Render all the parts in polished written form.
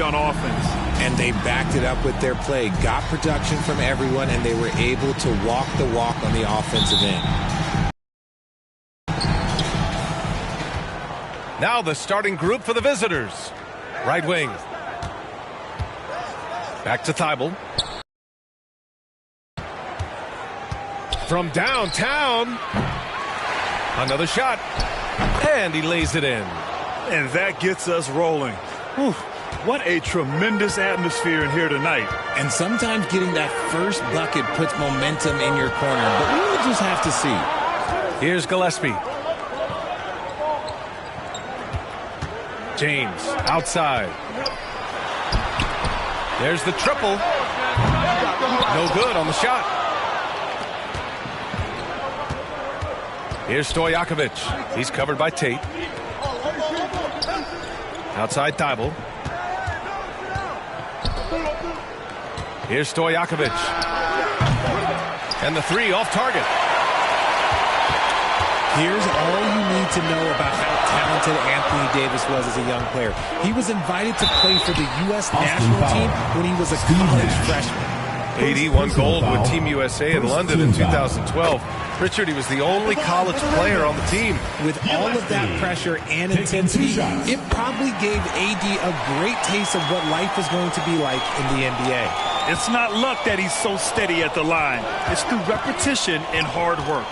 on offense. And they backed it up with their play, got production from everyone, and they were able to walk the walk on the offensive end. Now the starting group for the visitors. Right wing. Back to Thibault. From downtown. Another shot. And he lays it in. And that gets us rolling. Whew. What a tremendous atmosphere in here tonight. And sometimes getting that first bucket puts momentum in your corner, but we'll just have to see. Here's Gillespie. James outside. There's the triple. No good on the shot. Here's Stojakovic. He's covered by Tate. Outside Thibault. Here's Stojakovic. And the three off target. Here's all you need to know about how talented Anthony Davis was as a young player. He was invited to play for the U.S. national team when he was a college freshman. AD won gold with Team USA in London in 2012. Richard, he was the only college player on the team. With all of that pressure and intensity, it probably gave AD a great taste of what life is going to be like in the NBA. It's not luck that he's so steady at the line. It's through repetition and hard work.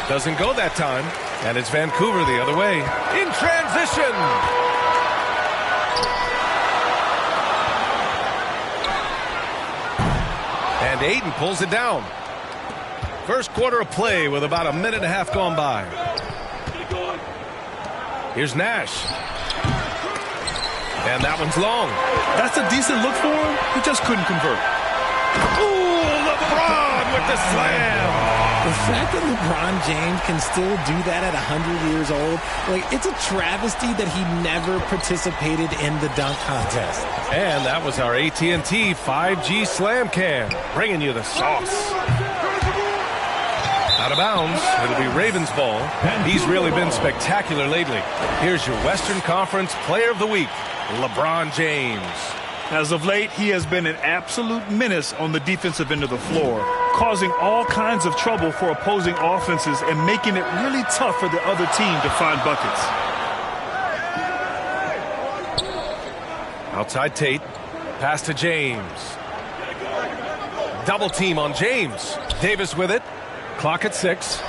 Doesn't go that time, and it's Vancouver the other way. In transition! And Ayton pulls it down. First quarter of play with about a minute and a half gone by. Here's Nash. And that one's long. That's a decent look for him. He just couldn't convert. Ooh, LeBron with the slam. The fact that LeBron James can still do that at 100 years old, like, it's a travesty that he never participated in the dunk contest. And that was our AT&T 5G Slam Cam, bringing you the sauce. Out of bounds, it'll be Ravens ball. He's really been spectacular lately. Here's your Western Conference Player of the Week, LeBron James. As of late, he has been an absolute menace on the defensive end of the floor, causing all kinds of trouble for opposing offenses and making it really tough for the other team to find buckets. Outside Tate, pass to James. Double team on James. Davis with it. Clock at 6.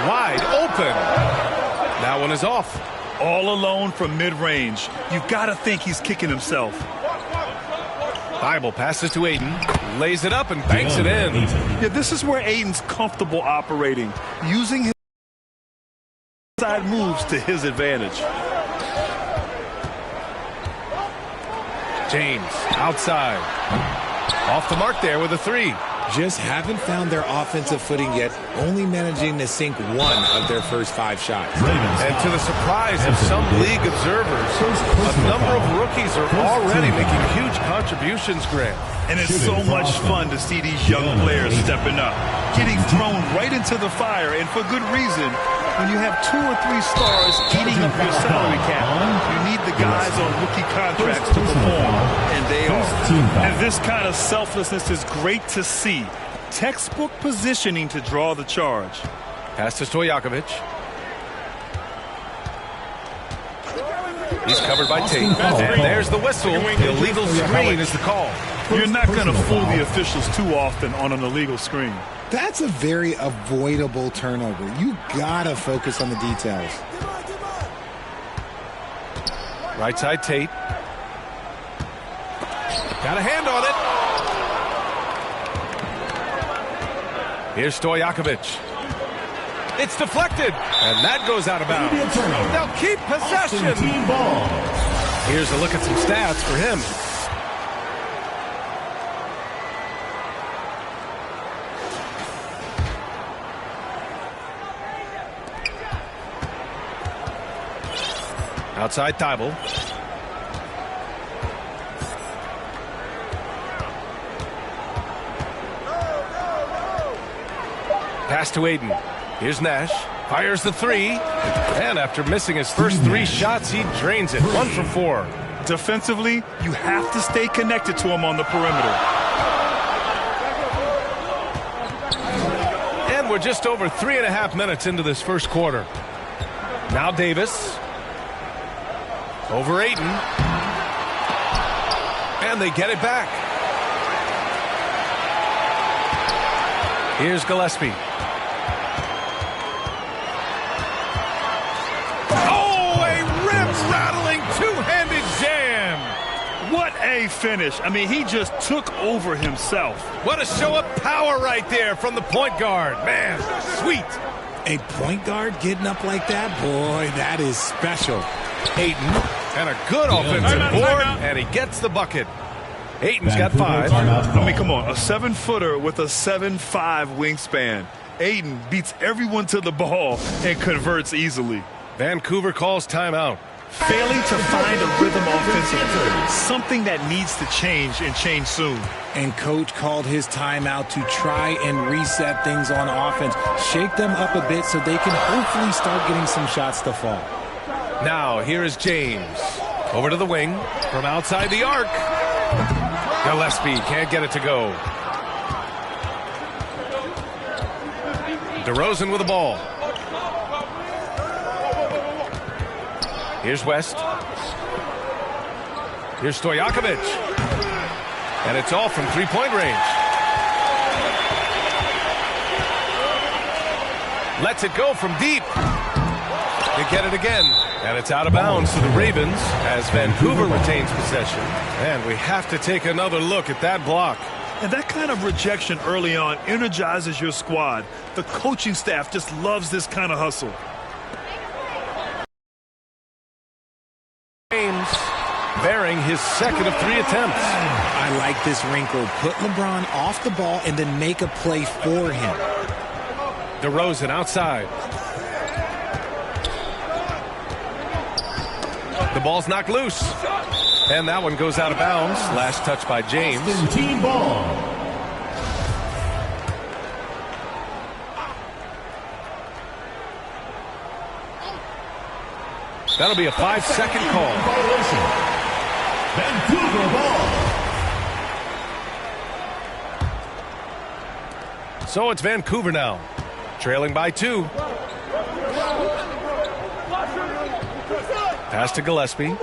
Wide open. That one is off. All alone from mid-range. You've got to think he's kicking himself. Thibault passes to Ayton, lays it up and banks it in. Yeah, this is where Ayton's comfortable operating, using his side moves to his advantage. James outside. Off the mark there with a three. Just haven't found their offensive footing yet, only managing to sink one of their first 5 shots. And to the surprise of some league observers, a number of rookies are already making huge contributions, Grant. And it's so much fun to see these young players stepping up, getting thrown right into the fire, and for good reason. When you have 2 or 3 stars eating up your salary cap, you need the guys on rookie contracts to perform, and they are. And this kind of selflessness is great to see. Textbook positioning to draw the charge. Pass to Stojakovic. He's covered by Tate. And there's the whistle. Illegal screen is the call. You're not going to fool the officials too often on an illegal screen. That's a very avoidable turnover. You gotta focus on the details. Right side Tate. Got a hand on it. Here's Stojakovic. It's deflected. And that goes out of bounds. They'll keep possession. Here's a look at some stats for him. Outside Thibault. Pass to Ayton. Here's Nash. Fires the three. And after missing his first 3 shots, he drains it. 1 for 4. Defensively, you have to stay connected to him on the perimeter. And we're just over 3.5 minutes into this first quarter. Now Davis. Over Ayton. And they get it back. Here's Gillespie. Oh, a rim-rattling two-handed jam. What a finish. I mean, he just took over himself. What a show of power right there from the point guard. Man, sweet. A point guard getting up like that? Boy, that is special. Ayton, and a good offensive board, and he gets the bucket. Ayton's got 5. I mean, come on, a 7-footer with a 7'5" wingspan. Ayton beats everyone to the ball and converts easily. Vancouver calls timeout. Failing to find a rhythm offensively, something that needs to change and change soon. And coach called his timeout to try and reset things on offense, shake them up a bit so they can hopefully start getting some shots to fall. Now, here is James. Over to the wing from outside the arc. Gillespie can't get it to go. DeRozan with the ball. Here's West. Here's Stojakovic. And it's all from three-point range. Lets it go from deep. They get it again. And it's out of bounds to the Ravens as Vancouver retains possession. And we have to take another look at that block. And that kind of rejection early on energizes your squad. The coaching staff just loves this kind of hustle. James bearing his second of 3 attempts. I like this wrinkle. Put LeBron off the ball and then make a play for him. DeRozan outside. The ball's knocked loose. And that one goes out of bounds. Last touch by James. Team ball. That'll be a 5-second call. Vancouver ball. So it's Vancouver now, trailing by 2. Pass to Gillespie.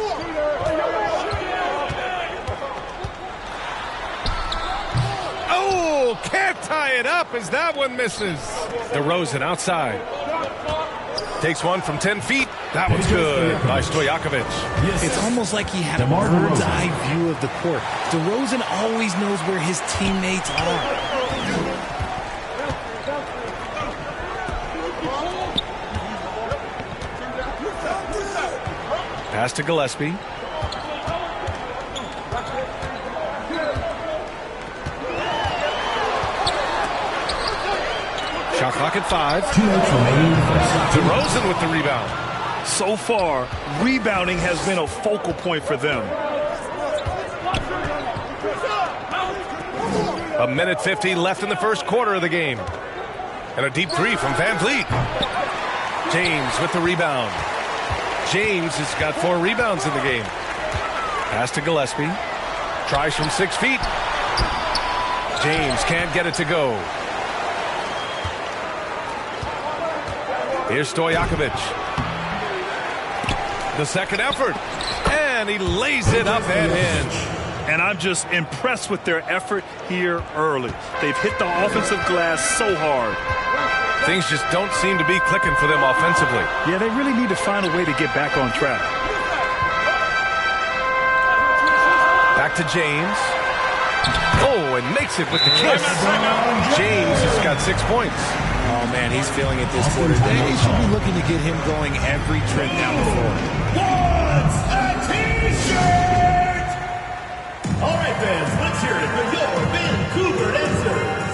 Oh, can't tie it up as that one misses. DeRozan outside. Takes one from 10 feet. That one's good by Stojakovic. It's almost like he had a bird's eye view of the court. DeRozan always knows where his teammates are. Pass to Gillespie. Shot clock at 5. DeRozan with the rebound. So far, rebounding has been a focal point for them. 1:50 left in the first quarter of the game. And a deep 3 from Van Vliet. James with the rebound. James has got 4 rebounds in the game. Pass to Gillespie. Tries from 6 feet. James can't get it to go. Here's Stojakovic. The second effort. And he lays it up and in. And I'm just impressed with their effort here early. They've hit the offensive glass so hard. Things just don't seem to be clicking for them offensively. Yeah, they really need to find a way to get back on track. Back to James. Oh, and makes it with the kiss. James has got 6 points. Oh, man, he's feeling it this quarter. They should be looking to get him going every trip down the floor. What's a T-shirt? All right, fans, let's hear it for your Vancouver answers.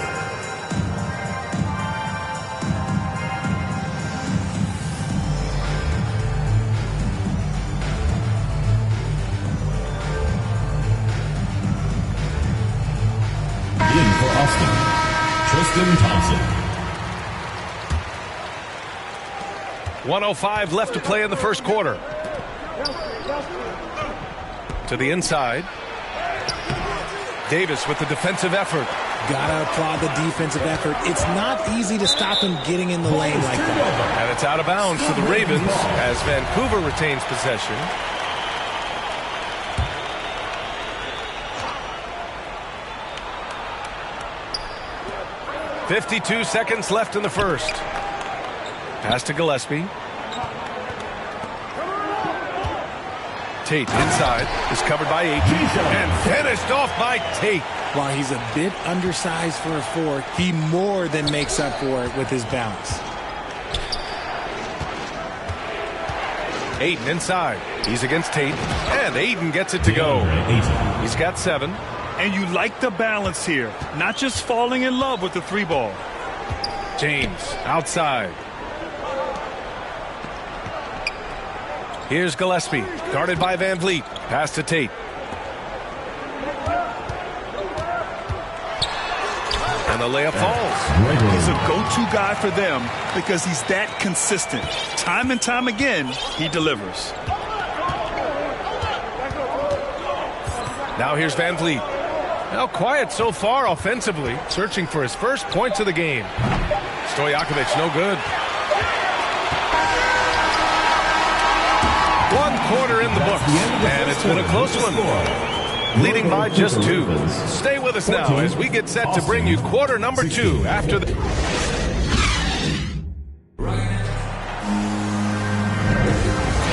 In for Austin, Tristan Thompson. 1:05 left to play in the first quarter. To the inside. Davis with the defensive effort. Gotta applaud the defensive effort. It's not easy to stop him getting in the lane like that. And it's out of bounds to the Ravens as Vancouver retains possession. .52 seconds left in the first. Pass to Gillespie. Tate inside is covered by Ayton and finished off by Tate. While he's a bit undersized for a 4, he more than makes up for it with his bounce. Ayton inside. He's against Tate, and Ayton gets it to go. He's got 7. And you like the balance here, not just falling in love with the 3 ball. James outside. Here's Gillespie, guarded by Van Vliet. Pass to Tate. And the layup falls. He's a go-to guy for them because he's that consistent. Time and time again, he delivers. Now here's Van Vliet. Now quiet so far offensively, searching for his first points of the game. Stojakovic, no good. 1 quarter in the books, and it's been a close one. Leading by just 2. Stay with us now as we get set to bring you quarter number 2 after the...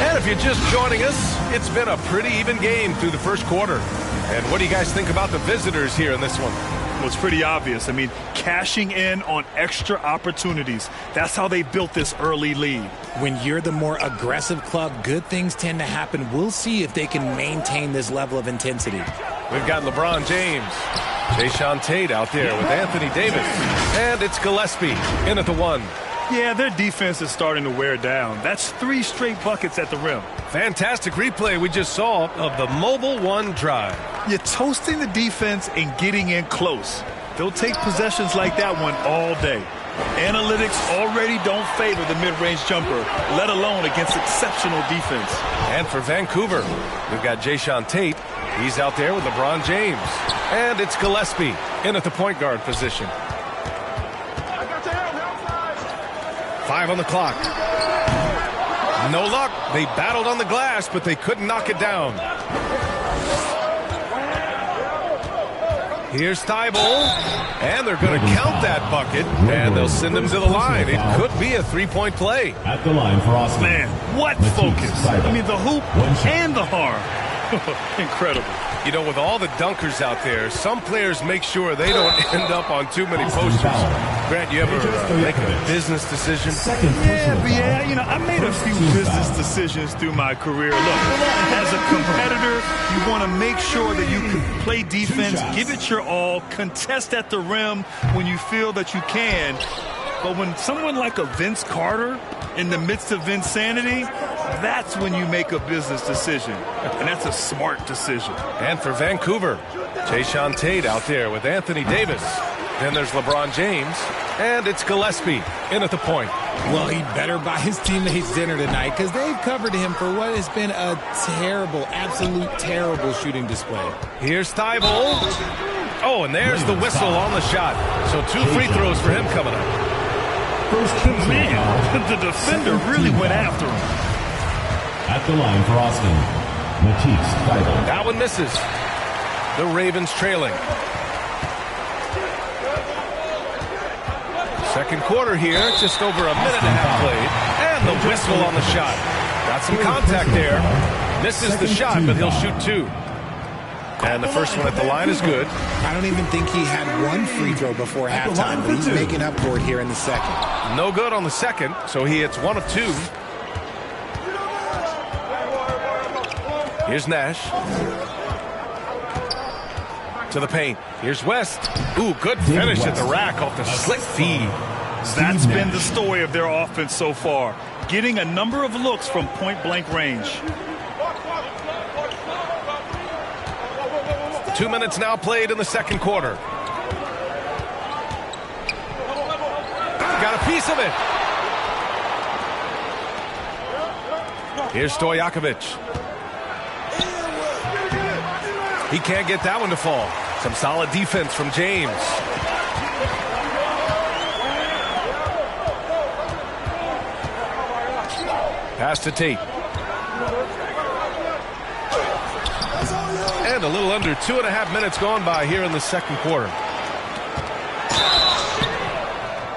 And if you're just joining us, it's been a pretty even game through the first quarter. And what do you guys think about the visitors here in this one? Well, it's pretty obvious. I mean, cashing in on extra opportunities. That's how they built this early lead. When you're the more aggressive club, good things tend to happen. We'll see if they can maintain this level of intensity. We've got LeBron James. Jayshawn Tate out there with Anthony Davis. And it's Gillespie in at the 1. Yeah, their defense is starting to wear down. That's 3 straight buckets at the rim. Fantastic replay we just saw of the Mobile One drive. You're toasting the defense and getting in close. They'll take possessions like that one all day. Analytics already don't favor the mid-range jumper, let alone against exceptional defense. And for Vancouver, we've got Jayshawn Tate. He's out there with LeBron James. And it's Gillespie in at the point guard position. 5 on the clock. No luck. They battled on the glass, but they couldn't knock it down. Here's Thibault, and they're going to count that bucket, and they'll send him to the line. It could be a 3-point play. At the line for Austin. Man, what focus. I mean, the hoop and the harm. Incredible. You know, with all the dunkers out there, some players make sure they don't end up on too many posters. Grant, you ever make a business decision? Yeah, you know, I made a few business decisions through my career. Look, as a competitor, you want to make sure that you can play defense, give it your all, contest at the rim when you feel that you can. But when someone like a Vince Carter in the midst of insanity, that's when you make a business decision. And that's a smart decision. And for Vancouver, Jayshawn Tate out there with Anthony Davis. Then there's LeBron James. And it's Gillespie in at the point. Well, he better buy his teammates dinner tonight because they've covered him for what has been a terrible, absolute terrible shooting display. Here's Thibault. Oh, and there's the whistle on the shot. So 2 free throws for him coming up. Man, the defender really went after him. At the line for Austin, Matisse Thybulle. That one misses. The Ravens trailing. Second quarter here, just over a minute and a half played. And the whistle on the shot. Got some contact there. Misses the shot, but he'll shoot 2. And the first one at the line is good. I don't even think he had 1 free throw before halftime, but he's making up for it here in the second. No good on the second, so he hits 1 of 2. Here's Nash. To the paint. Here's West. Ooh, good finish at the rack off the slick feed. That's been the story of their offense so far. Getting a number of looks from point-blank range. 2 minutes now played in the second quarter. Got a piece of it. Here's Stojakovic. He can't get that one to fall. Some solid defense from James. Pass to Tate. And a little under 2.5 minutes gone by here in the second quarter.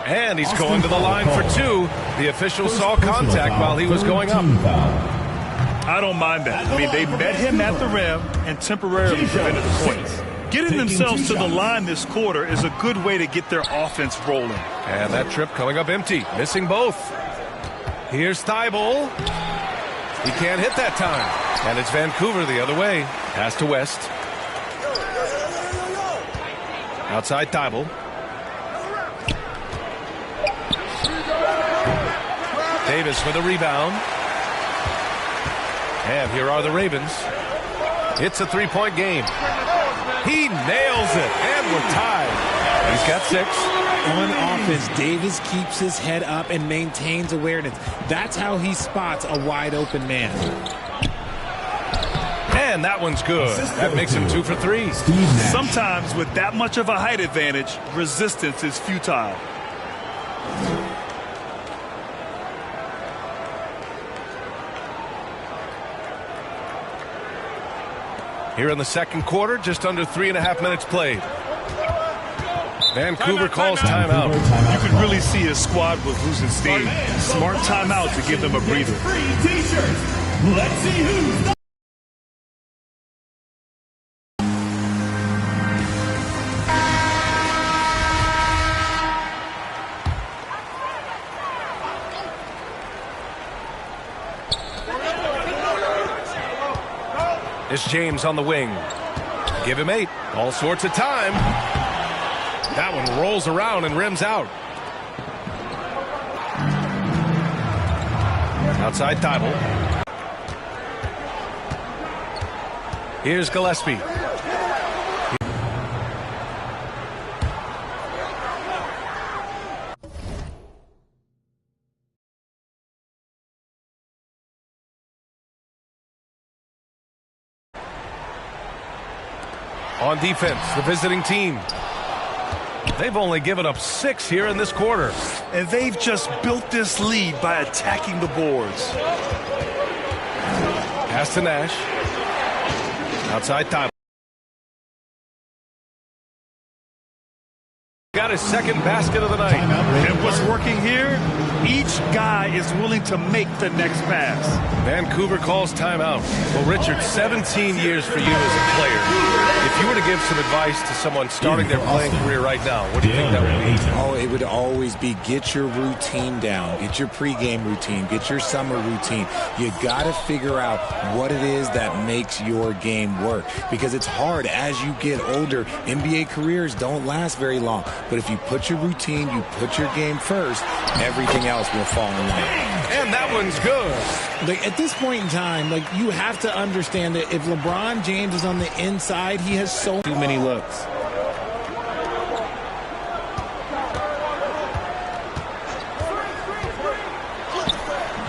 And he's going to the line for two. The official saw contact while he was going up. I don't mind that. I mean, they met him at the rim and temporarily prevented the points. Getting themselves to the line this quarter is a good way to get their offense rolling. And that trip coming up empty, missing both. Here's Thibault. He can't hit that time. And it's Vancouver the other way. Pass to West. Outside Thibault. Davis with a rebound. And here are the Ravens. It's a three-point game. He nails it, and we're tied. He's got 6. On offense, Davis keeps his head up and maintains awareness. That's how he spots a wide-open man. And that one's good. That makes him 2 for 3. Sometimes with that much of a height advantage, resistance is futile. Here in the second quarter, just under 3.5 minutes played. Vancouver calls timeout. You can really see his squad was losing steam. Smart timeout to give them a breather. Free t-shirts. Let's see who's It's James on the wing. Give him 8. All sorts of time. That one rolls around and rims out. Outside Thibault. Here's Gillespie. On defense, the visiting team. They've only given up 6 here in this quarter. And they've just built this lead by attacking the boards. Pass to Nash. Outside time. Got his second basket of the night. And what's working here? Each guy is willing to make the next pass. Vancouver calls timeout. Well, Richard, 17 years for you as a player. If you were to give some advice to someone starting their playing career right now, what do you think that would be? Oh, it would always be get your routine down. Get your pregame routine. Get your summer routine. You got to figure out what it is that makes your game work. Because it's hard as you get older. NBA careers don't last very long. But if you put your routine, you put your game first, everything else will fall in line. And that one's good. Like, at this point in time, like, you have to understand that if LeBron James is on the inside, he has so many looks.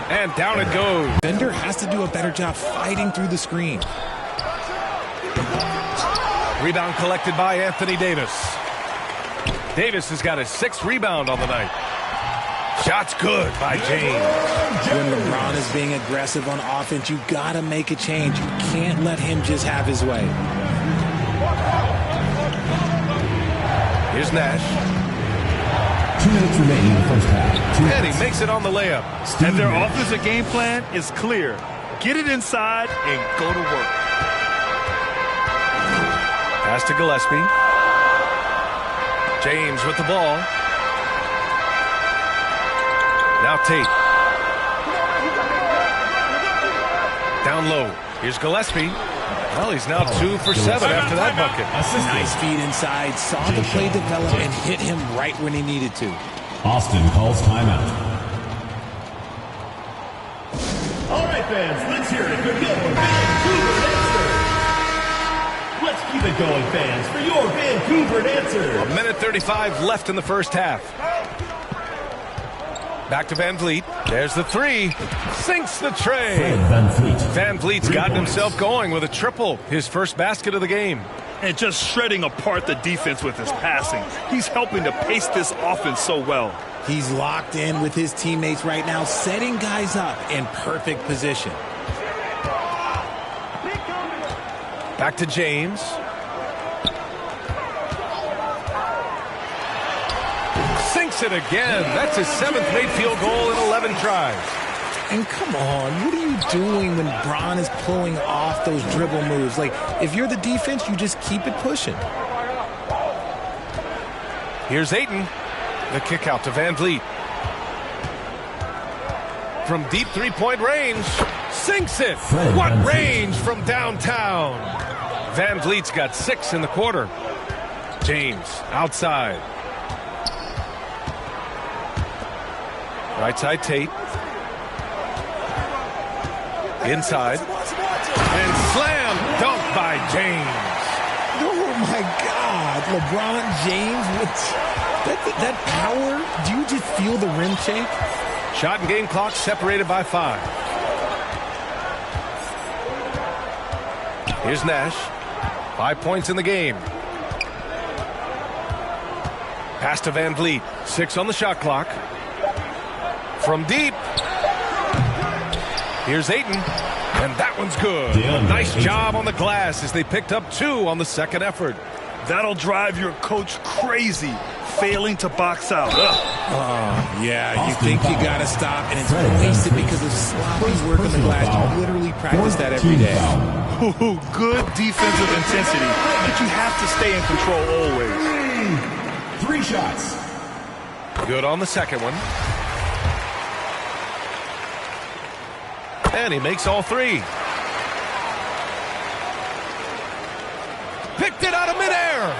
And down it goes. Bender has to do a better job fighting through the screen. Rebound collected by Anthony Davis. Davis has got his 6th rebound on the night. Shot's good by James. When LeBron is being aggressive on offense, you got to make a change. You can't let him just have his way. Here's Nash. 2 minutes remaining in the first half. And he makes it on the layup. And their offensive game plan is clear. Get it inside and go to work. Pass to Gillespie. James with the ball. Now Tate. Down low. Here's Gillespie. Well, he's now 2 for 7 after that bucket. Nice feed inside. Saw the play develop and hit him right when he needed to. Austin calls timeout. All right, fans, let's hear it for your Vancouver answer. Let's keep it going, fans, for your Vancouver answer. 1:35 left in the first half. Back to Van Vliet. There's the three. Sinks the tray. Van Vliet. Van Vliet's gotten himself going with a triple. His first basket of the game. And just shredding apart the defense with his passing. He's helping to pace this offense so well. He's locked in with his teammates right now, setting guys up in perfect position. Back to James. Sinks it again. That's his 7th made field goal in 11 tries. And come on, what are you doing when Bron is pulling off those dribble moves? Like, if you're the defense, you just keep it pushing. Here's Ayton. The kick out to Van Vliet. From deep three-point range. Sinks it. What range from downtown. Van Vliet's got 6 in the quarter. James outside. Right side Tate. Inside. And slam dunk by James. Oh, my God. LeBron James with that power. Do you just feel the rim shake? Shot and game clock separated by 5. Here's Nash. 5 points in the game. Pass to Van Vliet. 6 on the shot clock. From deep. Here's Ayton. And that one's good. Nice job on the glass as they picked up 2 on the second effort. That'll drive your coach crazy, failing to box out. Yeah, you think you got to stop, and it's wasted because of sloppy work on the glass. You literally practice that every day. Ooh, good defensive intensity, but you have to stay in control always. 3 shots. Good on the second one. And he makes all 3. Picked it out of midair.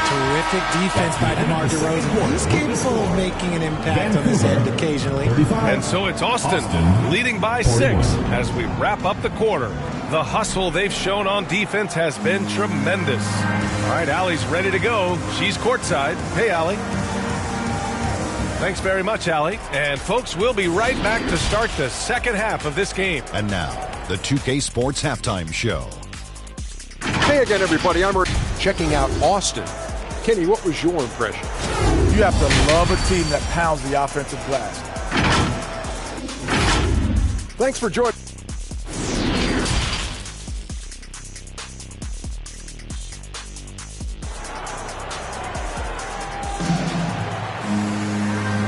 Terrific defense by DeMar DeRozan. He's capable of making an impact on his end occasionally. And so it's Austin leading by 6 as we wrap up the quarter. The hustle they've shown on defense has been tremendous. All right, Allie's ready to go. She's courtside. Hey, Allie. Thanks very much, Allie. And folks, we'll be right back to start the second half of this game. And now, the 2K Sports Halftime Show. Hey again, everybody. I'm checking out Austin. Kenny, what was your impression? You have to love a team that pounds the offensive glass. Thanks for joining.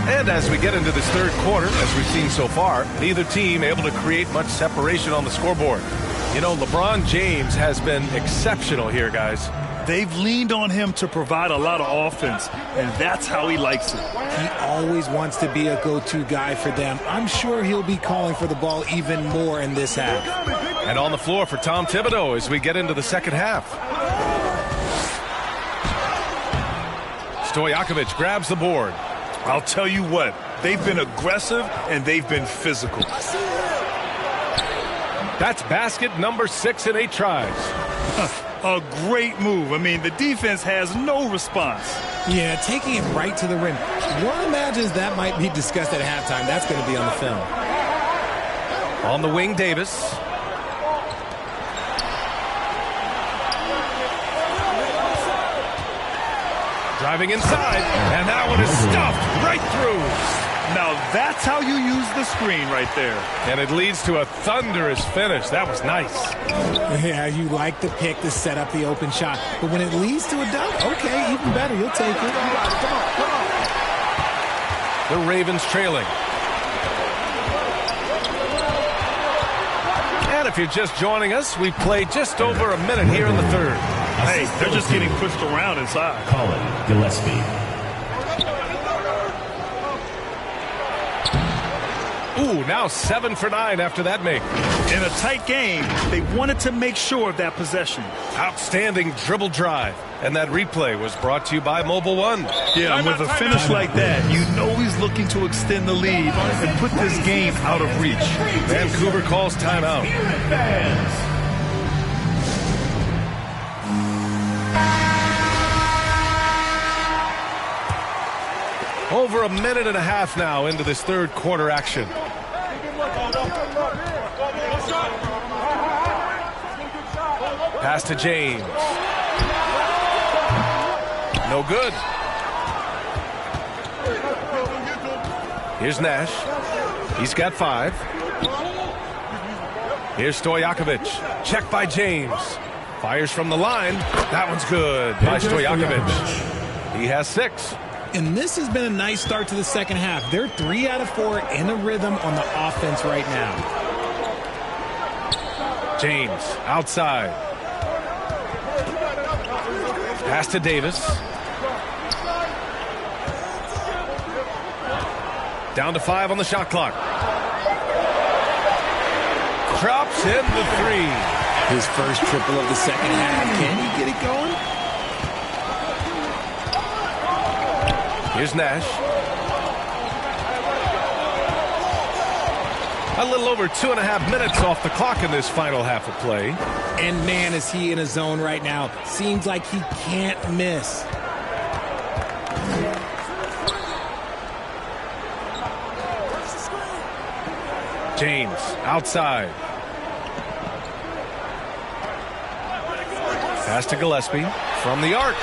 And as we get into this third quarter, as we've seen so far, neither team able to create much separation on the scoreboard. You know, LeBron James has been exceptional here, guys. They've leaned on him to provide a lot of offense, and that's how he likes it. He always wants to be a go-to guy for them. I'm sure he'll be calling for the ball even more in this half. And on the floor for Tom Thibodeau as we get into the second half. Stojakovic grabs the board. I'll tell you what, they've been aggressive and they've been physical. That's basket number 6 in 8 tries. A great move. I mean, the defense has no response. Yeah, taking it right to the rim. One imagines that might be discussed at halftime. That's going to be on the film. On the wing, Davis. Driving inside, and that one is stuffed right through. Now that's how you use the screen right there. And it leads to a thunderous finish. That was nice. Yeah, you like the pick to set up the open shot. But when it leads to a dunk, okay, even better. You'll take it. Come on. The Ravens trailing. And if you're just joining us, we've played just over a minute here in the third. Hey, they're just getting pushed around inside. Colin Gillespie. Ooh, now 7 for 9 after that make. In a tight game, they wanted to make sure of that possession. Outstanding dribble drive. And that replay was brought to you by Mobile One. Yeah, and with a finish like that, you know he's looking to extend the lead and put this game out of reach. Vancouver calls timeout. Over a minute and a half now into this third quarter action. Pass to James. No good. Here's Nash. He's got 5. Here's Stojakovic. Check by James. Fires from the line. That one's good by Stojakovic. He has 6. And this has been a nice start to the second half. They're 3 out of 4 in a rhythm on the offense right now. James outside. Pass to Davis. Down to 5 on the shot clock. Drops in the 3. His first triple of the second half. Can he get it going? Here's Nash. A little over 2.5 minutes off the clock in this final half of play. And man, is he in a zone right now. Seems like he can't miss. James outside. Pass to Gillespie from the arc.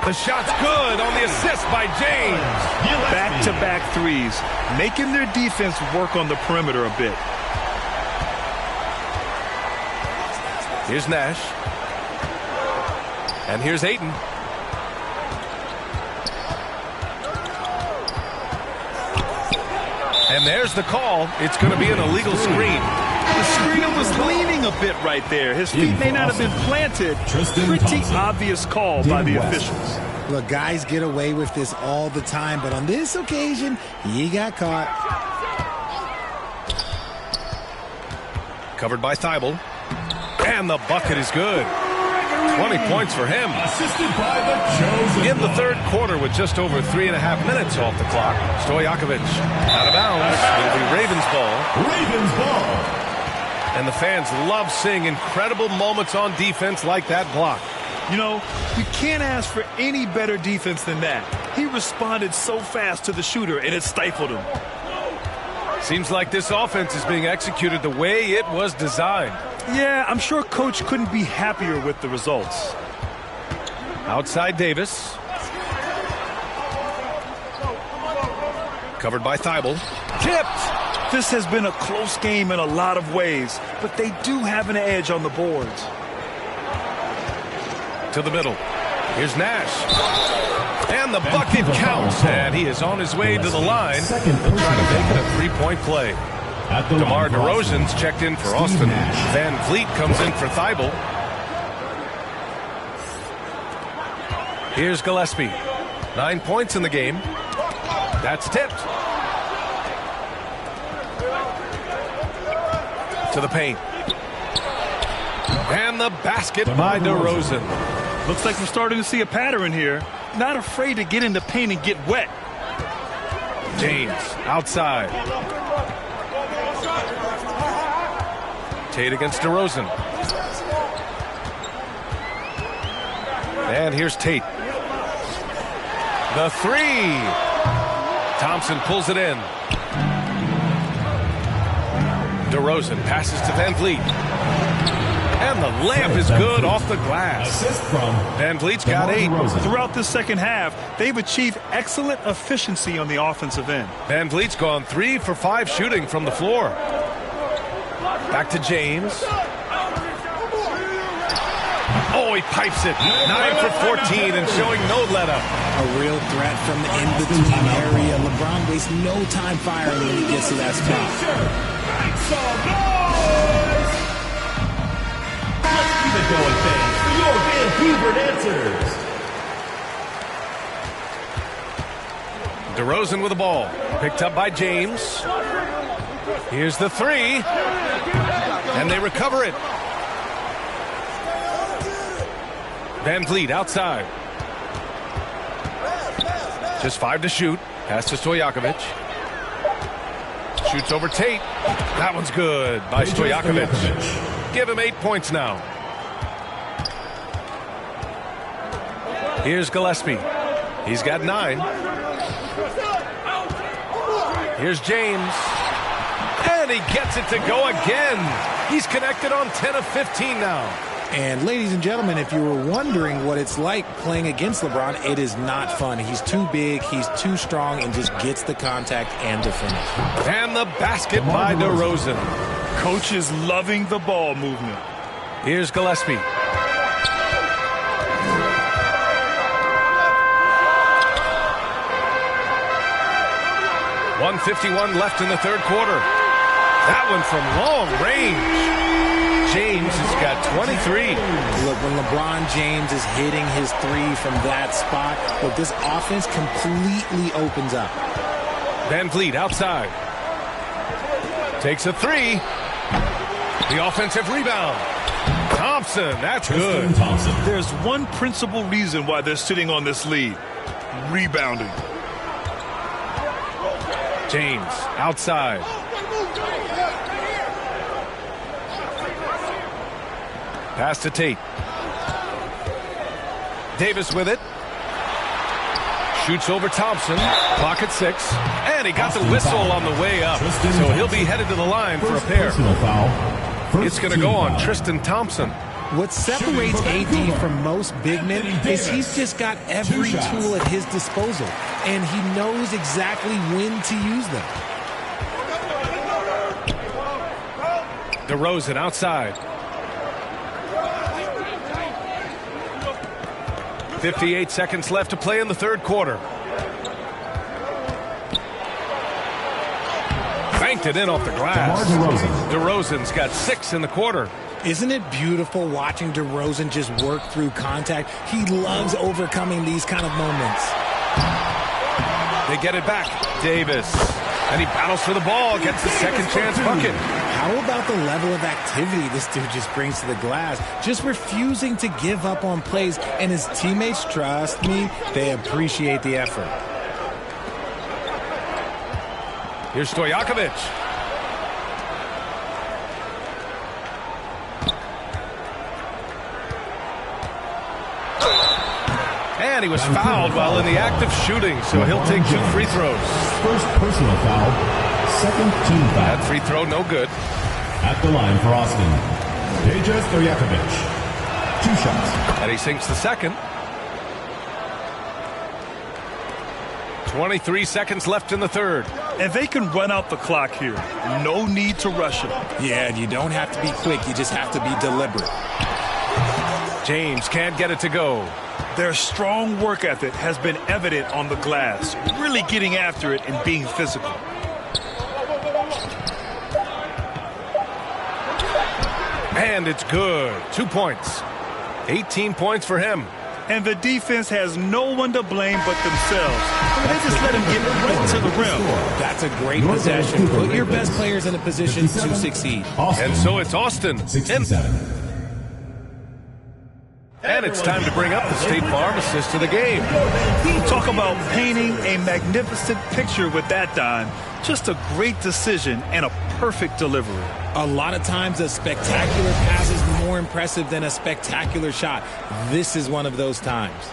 The shot's good on the assist by James. Back-to-back threes, making their defense work on the perimeter a bit. Here's Nash. And here's Ayton. And there's the call. It's going to be an illegal screen. The screener was leaning a bit right there. His feet may not have been planted. Pretty obvious call by the officials. Look, guys get away with this all the time, but on this occasion, he got caught. Covered by Thibault. And the bucket is good. 20 points for him. In the third quarter with just over 3.5 minutes off the clock. Stojakovic out of bounds. It'll be Ravens ball. Ravens ball. And the fans love seeing incredible moments on defense like that block. You know, you can't ask for any better defense than that. He responded so fast to the shooter, and it stifled him. Seems like this offense is being executed the way it was designed. Yeah, I'm sure Coach couldn't be happier with the results. Outside Davis. Covered by Thibault. Tipped! This has been a close game in a lot of ways, but they do have an edge on the boards. To the middle. Here's Nash. And the bucket counts. And he is on his way to the line. Trying to make it a 3-point play. DeMar DeRozan's checked in for Austin. Van Vliet comes in for Thibault. Here's Gillespie. 9 points in the game. That's tipped. To the paint. And the basket by DeRozan. Looks like we're starting to see a pattern here. Not afraid to get in the paint and get wet. James outside. Tate against DeRozan. And here's Tate. The 3. Thompson pulls it in. DeRozan passes to Van Vliet. And the layup is good off the glass. Van Vliet's got 8. Throughout the second half, they've achieved excellent efficiency on the offensive end. Van Vliet's gone 3 for 5 shooting from the floor. Back to James. Oh, he pipes it. 9 for 14 and showing no let-up. A real threat from the in-between area. LeBron wastes no time firing when he gets to that spot. Keep it going, fans, for your Vancouver Dancers. DeRozan with the ball. Picked up by James. Here's the 3. And they recover it. Van Vliet outside. Just 5 to shoot. Pass to Stojakovic. Shoots over Tate. That one's good by Stojakovic. Give him 8 points now. Here's Gillespie. He's got 9. Here's James. And he gets it to go again. He's connected on 10 of 15 now. And ladies and gentlemen, if you were wondering what it's like playing against LeBron, it is not fun. He's too big, he's too strong, and just gets the contact and the finish. And the basket by DeRozan. Coach is loving the ball movement. Here's Gillespie. .151 left in the third quarter. That one from long range. James has got 23. Look, when LeBron James is hitting his 3 from that spot, look, this offense completely opens up. Van Vliet outside. Takes a 3. The offensive rebound. Thompson, that's good. There's one principal reason why they're sitting on this lead. Rebounding. James outside. Pass to Tate. Davis with it. Shoots over Thompson. Clock at 6. And he got the whistle on the way up. So he'll be headed to the line for a pair. It's going to go on Tristan Thompson. What separates AD from most big men is he's just got every tool at his disposal, and he knows exactly when to use them. DeRozan outside. 58 seconds left to play in the third quarter. Banked it in off the glass. DeRozan's got 6 in the quarter. Isn't it beautiful watching DeRozan just work through contact? He loves overcoming these kind of moments. They get it back. Davis. And he battles for the ball, gets the second chance bucket. How about the level of activity this dude just brings to the glass? Just refusing to give up on plays, and his teammates, trust me, they appreciate the effort. Here's Stojakovic. And he was fouled while in the act of shooting, so he'll take 2 free throws. First personal foul, second team foul. That free throw no good. At the line for Austin, Peja Stojakovic. 2 shots. And he sinks the second. 23 seconds left in the third. And they can run out the clock here. No need to rush it. Yeah, and you don't have to be quick. You just have to be deliberate. James can't get it to go. Their strong work ethic has been evident on the glass, really getting after it and being physical. And it's good. 2 points. 18 points for him. And the defense has no one to blame but themselves. They just let him get right to the rim. That's a great possession. Put your best players in a position to succeed. And so it's Austin. 67. And it's time to bring up the State Farm assist of the game. Talk about painting a magnificent picture with that dime. Just a great decision and a perfect delivery. A lot of times a spectacular pass is more impressive than a spectacular shot. This is one of those times.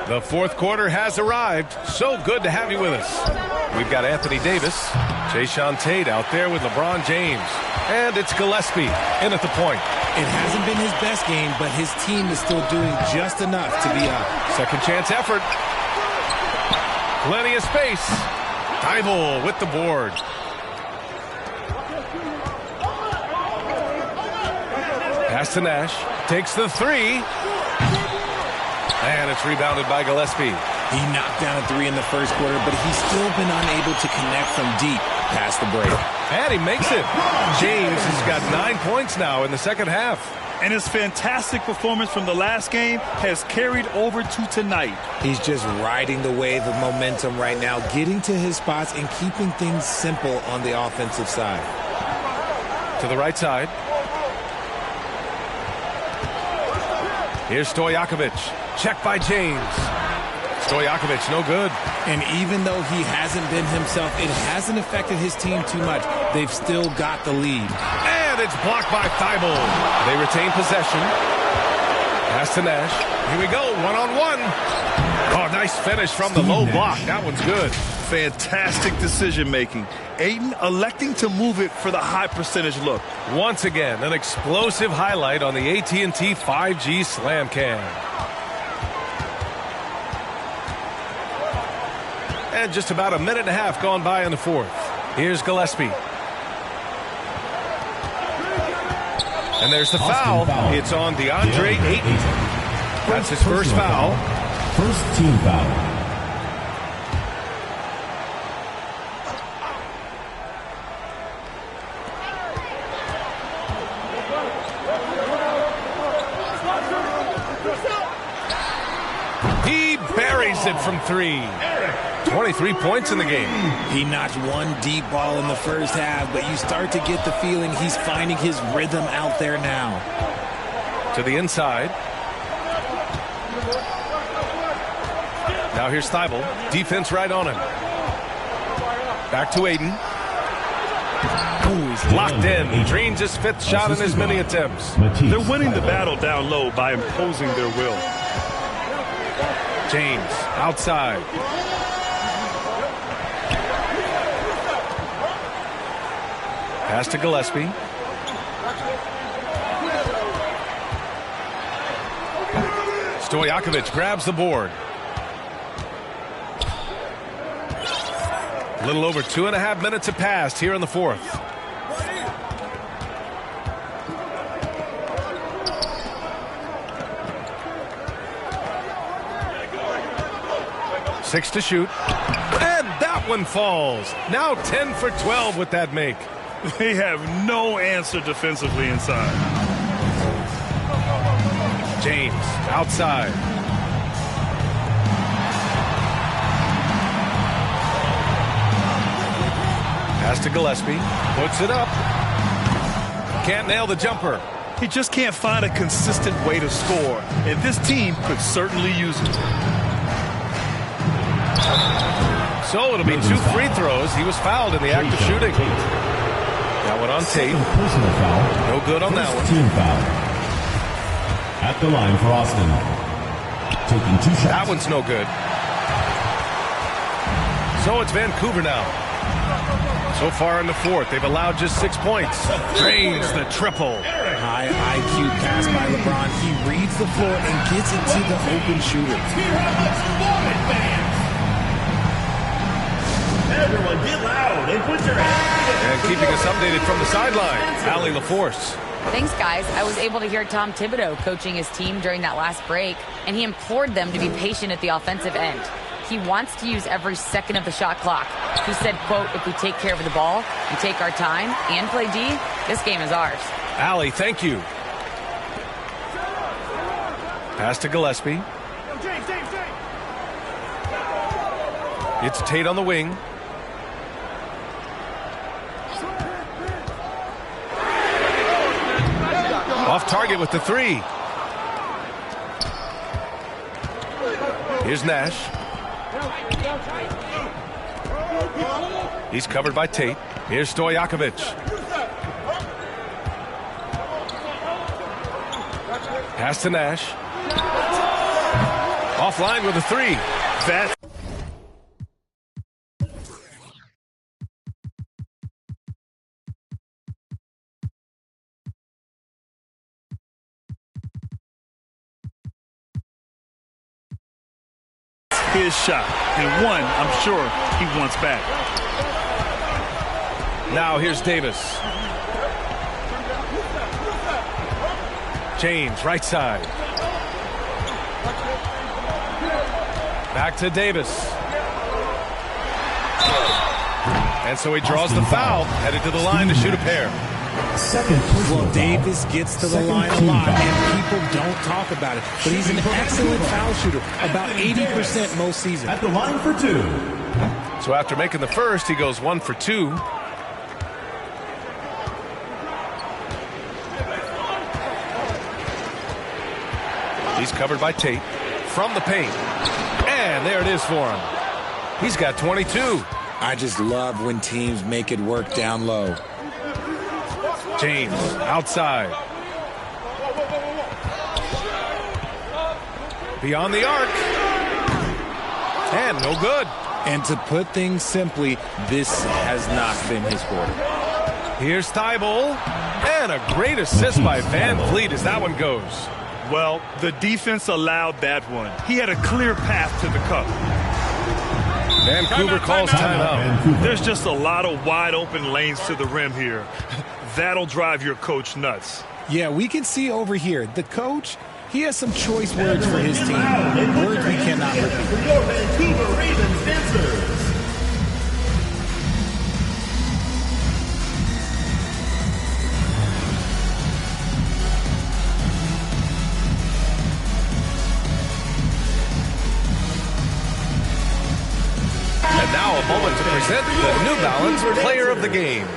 The fourth quarter has arrived. So good to have you with us. We've got Anthony Davis, Jayshawn Tate out there with LeBron James. And it's Gillespie in at the point. It hasn't been his best game, but his team is still doing just enough to be up. Second chance effort. Plenty of space. Thibault with the board. Pass to Nash. Takes the 3. And it's rebounded by Gillespie. He knocked down a 3 in the first quarter, but he's still been unable to connect from deep past the break. And he makes it. James has got 9 points now in the second half. And his fantastic performance from the last game has carried over to tonight. He's just riding the wave of momentum right now, getting to his spots and keeping things simple on the offensive side. To the right side. Here's Stojakovic. Check by James. Stojakovic, no good. And even though he hasn't been himself, it hasn't affected his team too much. They've still got the lead. And it's blocked by Thibault. They retain possession. Pass to Nash. Here we go, one-on-one. Oh, nice finish from the low block. That one's good. Fantastic decision-making. Ayton electing to move it for the high percentage look. Once again, an explosive highlight on the AT&T 5G Slam Cam. And just about a minute and a half gone by in the fourth. Here's Gillespie. And there's the foul. It's on DeAndre Ayton. That's his first foul. First team foul. He buries it from three. 23 points in the game. He notched one deep ball in the first half, but you start to get the feeling he's finding his rhythm out there now. To the inside. Now here's Thibault. Defense right on him. Back to Ayton. Ooh, he's locked in. Drains his fifth shot in as many attempts. They're winning the battle down low by imposing their will. James outside. Pass to Gillespie. Stojakovic grabs the board. A little over 2.5 minutes have passed here in the fourth. Six to shoot. And that one falls. Now 10 for 12 with that make. They have no answer defensively inside. James outside. Pass to Gillespie. Puts it up. Can't nail the jumper. He just can't find a consistent way to score, and this team could certainly use it. So it'll be 2 free throws. He was fouled in the act of shooting. That one on Tate. Personal foul. No good on that one. Team foul. At the line for Austin. Taking 2 shots. That one's no good. So it's Vancouver now. So far in the fourth, they've allowed just 6 points. Drains the triple. High IQ pass by LeBron. He reads the floor and gets it to the open shooter. Hear how much you want it, fans. Everyone get loud and put your hands together. And keeping us updated from the sideline, Allie LaForce. Thanks, guys. I was able to hear Tom Thibodeau coaching his team during that last break, and he implored them to be patient at the offensive end. He wants to use every second of the shot clock. He said, quote, if we take care of the ball and take our time and play D, this game is ours. Allie, thank you. Pass to Gillespie. It's Tate on the wing. Off target with the three. Here's Nash. He's covered by Tate. Here's Stojakovic. Pass to Nash. Offline with a three. That's his shot, and one I'm sure he wants back. Now here's Davis. James, right side. Back to Davis. And so he draws the foul, headed to the line to shoot a pair. Well, Davis gets to the line a lot, and people don't talk about it. But he's an excellent foul shooter, about 80% most seasons. At the line for 2. So after making the first, he goes 1 for 2. He's covered by Tate from the paint. And there it is for him. He's got 22. I just love when teams make it work down low. James outside. Beyond the arc. And no good. And to put things simply, this has not been his quarter. Here's Thibault. And a great assist by Van Vliet as that one goes. Well, the defense allowed that one. He had a clear path to the cup. Vancouver calls timeout. There's just a lot of wide open lanes to the rim here. That'll drive your coach nuts. Yeah, we can see over here, the coach, he has some choice words for his team. Words we cannot repeat. For your Vancouver Ravens dancers. And now a moment to present the New Balance Player of the Game.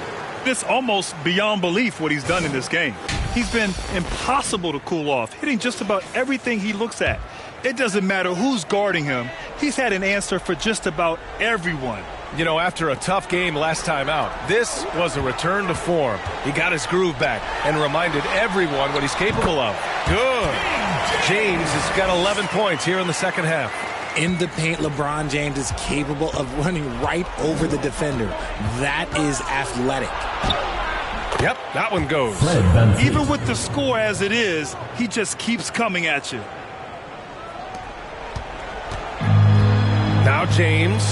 It's almost beyond belief what he's done in this game. He's been impossible to cool off, hitting just about everything he looks at. It doesn't matter who's guarding him. He's had an answer for just about everyone. You know, after a tough game last time out, this was a return to form. He got his groove back and reminded everyone what he's capable of. Good. James has got 11 points here in the second half. In the paint, LeBron James is capable of running right over the defender. That is athletic. Yep, that one goes. Even with the score as it is, he just keeps coming at you. Now James.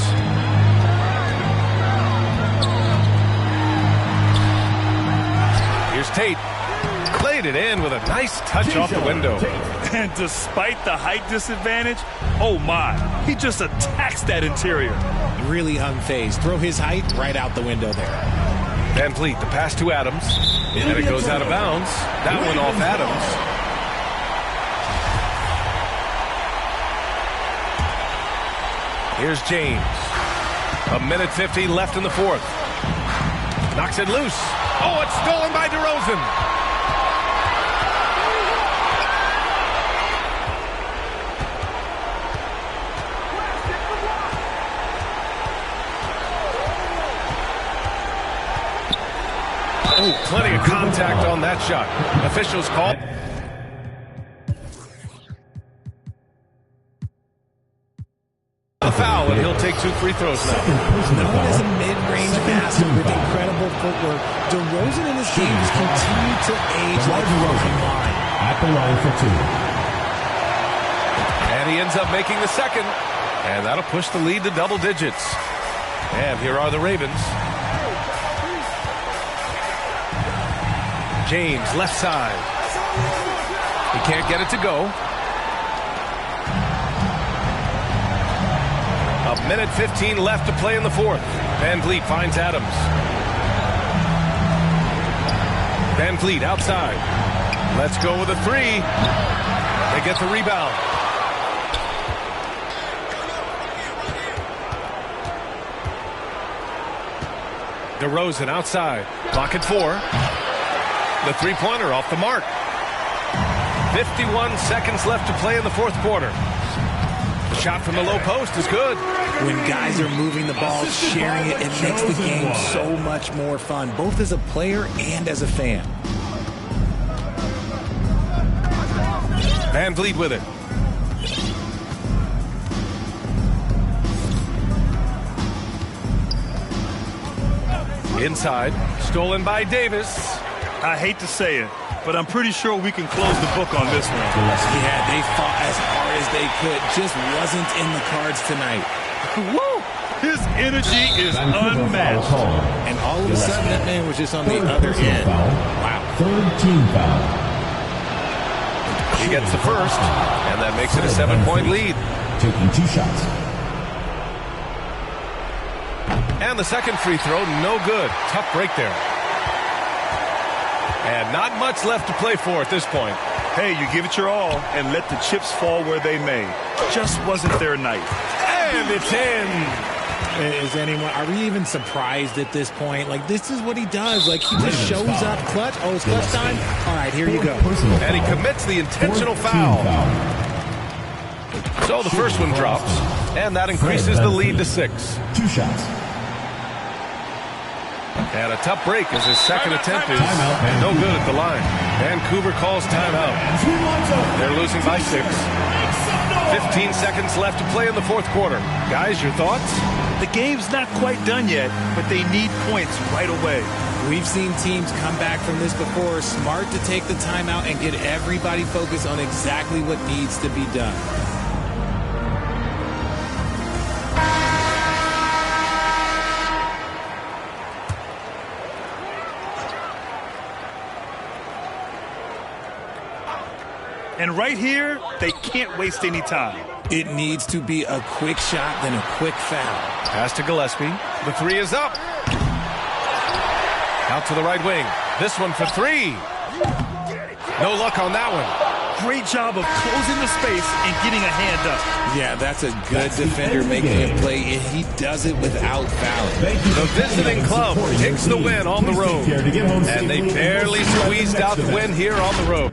Here's Tate. Played it in with a nice touch off the window. And despite the height disadvantage, oh my, he just attacks that interior. Really unfazed. Throw his height right out the window there. Van Vliet, the pass to Adams. And it goes out of bounds. That one off Adams. Here's James. 1:50 left in the fourth. Knocks it loose. Oh, it's stolen by DeRozan. Oh, plenty of contact on that shot. Officials call. A foul, and he'll take 2 free throws now. Known as a mid-range master with incredible footwork, DeRozan and his games continue to age like frozen wine. At the line for 2. And he ends up making the second. And that'll push the lead to double digits. And here are the Ravens. James, left side. He can't get it to go. 1:15 left to play in the fourth. Van Vliet finds Adams. Van Vliet outside. Let's go with a 3. They get the rebound. DeRozan outside. Clock at 4. The three-pointer off the mark. 51 seconds left to play in the fourth quarter. The shot from the low post is good. When guys are moving the ball, sharing it, it makes the game so much more fun, both as a player and as a fan. Van Vliet with it. Inside, stolen by Davis. I hate to say it, but I'm pretty sure we can close the book on this one. Yeah, they fought as hard as they could. Just wasn't in the cards tonight. Woo! His energy is unmatched. And all of a sudden, that man was just on the other end. Wow. Third team foul. He gets the first, and that makes it a 7-point lead. Taking 2 shots. And the second free throw, no good. Tough break there. And not much left to play for at this point. Hey, you give it your all and let the chips fall where they may. Just wasn't their night. And it's in. Is anyone, are we even surprised at this point? Like, this is what he does. Like, he just shows up clutch. Oh, it's clutch time? All right, here you go. And he commits the intentional foul. So the first one drops, and that increases the lead to 6. 2 shots. And a tough break as his second attempt is no good at the line. Vancouver calls timeout. They're losing by 6. 15 seconds left to play in the fourth quarter. Guys, your thoughts? The game's not quite done yet, but they need points right away. We've seen teams come back from this before. Smart to take the timeout and get everybody focused on exactly what needs to be done. And right here, they can't waste any time. It needs to be a quick shot, then a quick foul. Pass to Gillespie. The three is up. Out to the right wing. This one for three. No luck on that one. Great job of closing the space and getting a hand up. Yeah, that's a good defender making a play, and he does it without fouling. The visiting club takes the win on the road. And they barely squeezed out the win here on the road.